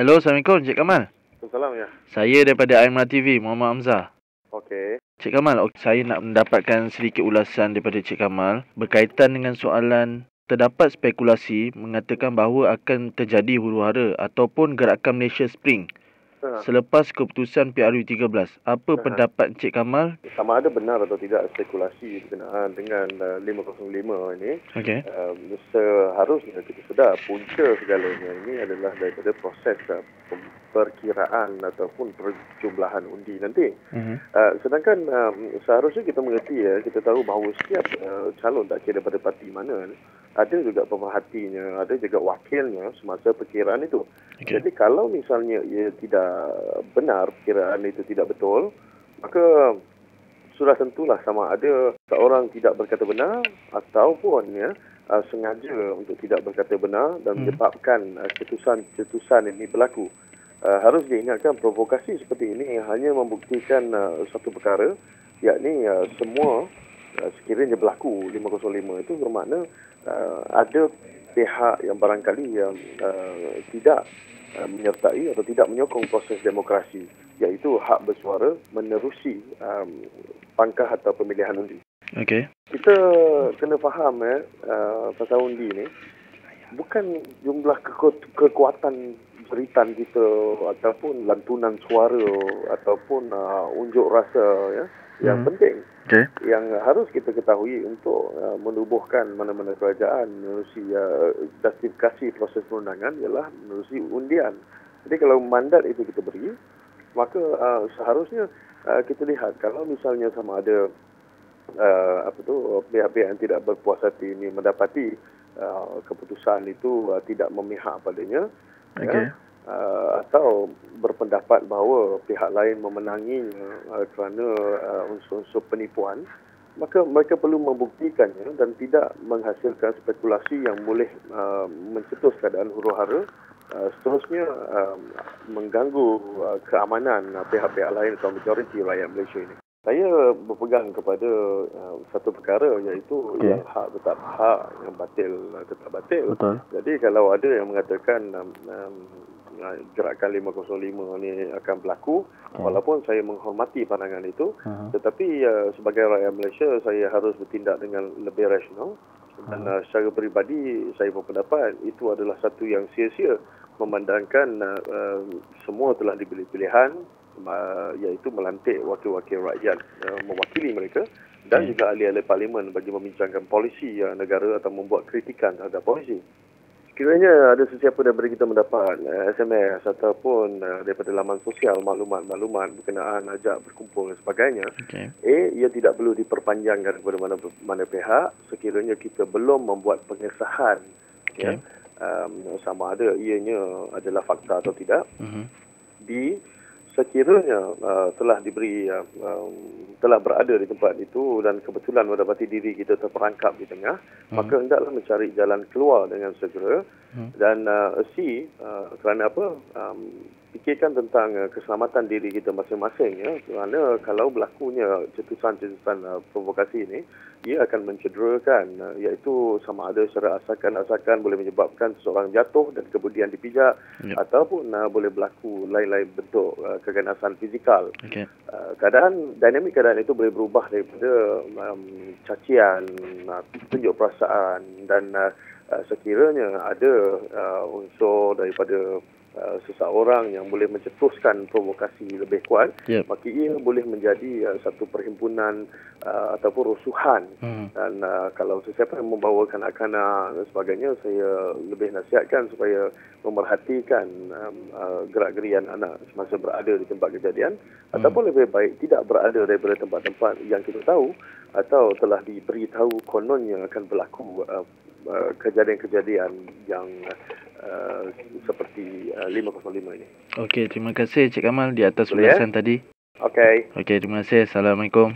Hello, Assalamualaikum Cik Kamal. Salam ya. Saya daripada Aimra TV, Muhammad Hamzah. Okey. Cik Kamal, saya nak mendapatkan sedikit ulasan daripada Cik Kamal berkaitan dengan soalan terdapat spekulasi mengatakan bahawa akan terjadi huru-hara ataupun gerakan Malaysia Spring selepas keputusan PRU 13. Apa pendapat Cik Kamal? Sama ada benar atau tidak spekulasi berkenaan dengan 505 ini. Okey. Seharusnya kita sedar punca segalanya ini adalah daripada proses perkiraan ataupun perjumlahan undi nanti. Sedangkan seharusnya kita mengerti kita tahu bahawa setiap calon tak kira daripada parti mana ada juga pemerhatinya, ada juga wakilnya semasa perkiraan itu. Okay. Jadi kalau misalnya ia tidak benar, perkiraan itu tidak betul, maka sudah tentulah sama ada seorang tidak berkata benar ataupun sengaja untuk tidak berkata benar dan menyebabkan cetusan ini berlaku. Harus diingatkan provokasi seperti ini hanya membuktikan satu perkara, yakni semua sekiranya berlaku 505 itu bermakna ada pihak yang barangkali yang tidak menyertai atau tidak menyokong proses demokrasi, iaitu hak bersuara menerusi pangkah atau pemilihan undi. Okey. Kita kena faham pasal undi ni bukan jumlah kekuatan beritan kita ataupun lantunan suara ataupun unjuk rasa yang penting. Okay. Yang harus kita ketahui untuk menubuhkan mana-mana kerajaan menerusi justifikasi proses perundangan ialah menerusi undian. Jadi kalau mandat itu kita beri, maka seharusnya kita lihat kalau misalnya sama ada pihak-pihak yang tidak berpuas hati ini mendapati keputusan itu tidak memihak padanya. Okay. Atau berpendapat bahawa pihak lain memenanginya kerana unsur-unsur penipuan, maka mereka perlu membuktikannya dan tidak menghasilkan spekulasi yang boleh mencetus keadaan huru-hara, seterusnya mengganggu keamanan pihak-pihak lain atau majoriti rakyat Malaysia ini. Saya berpegang kepada satu perkara, iaitu yang hak tetap hak, yang batil tetap batil. Betul. Jadi kalau ada yang mengatakan gerakan 505 ni akan berlaku, walaupun saya menghormati pandangan itu, tetapi sebagai rakyat Malaysia saya harus bertindak dengan lebih rasional dan secara peribadi saya berpendapat itu adalah satu yang sia-sia memandangkan semua telah diberi pilihan, iaitu melantik wakil-wakil rakyat mewakili mereka dan juga ahli-ahli parlimen bagi membincangkan polisi negara atau membuat kritikan terhadap polisi. Sekiranya ada sesiapa daripada kita mendapat SMS ataupun daripada laman sosial maklumat-maklumat berkenaan ajak berkumpul dan sebagainya, ia tidak perlu diperpanjangkan kepada mana pihak sekiranya kita belum membuat pengesahan sama ada ianya adalah fakta atau tidak. Sekiranya telah diberi telah berada di tempat itu dan kebetulan mendapati diri kita terperangkap di tengah, maka hendaklah mencari jalan keluar dengan segera dan kerana apa? Fikirkan tentang keselamatan diri kita masing-masing kerana kalau berlakunya cetusan-cetusan provokasi ini, ia akan mencederakan, iaitu sama ada secara asakan boleh menyebabkan seseorang jatuh dan kemudian dipijak, ataupun boleh berlaku lain-lain bentuk keganasan fizikal. Dinamik keadaan itu boleh berubah daripada cacian, tunjuk perasaan dan sekiranya ada unsur daripada seseorang yang boleh mencetuskan provokasi lebih kuat, maka ia boleh menjadi satu perhimpunan ataupun rusuhan. Dan kalau sesiapa yang membawa kanak-kanak dan sebagainya, saya lebih nasihatkan supaya memerhatikan gerak-gerian anak semasa berada di tempat kejadian, ataupun lebih baik tidak berada daripada tempat-tempat yang kita tahu atau telah diberitahu kononnya akan berlaku kejadian-kejadian yang seperti 505 ini. Okey, terima kasih Cik Kamal di atas ulasan tadi. Okey. Okey, terima kasih. Assalamualaikum.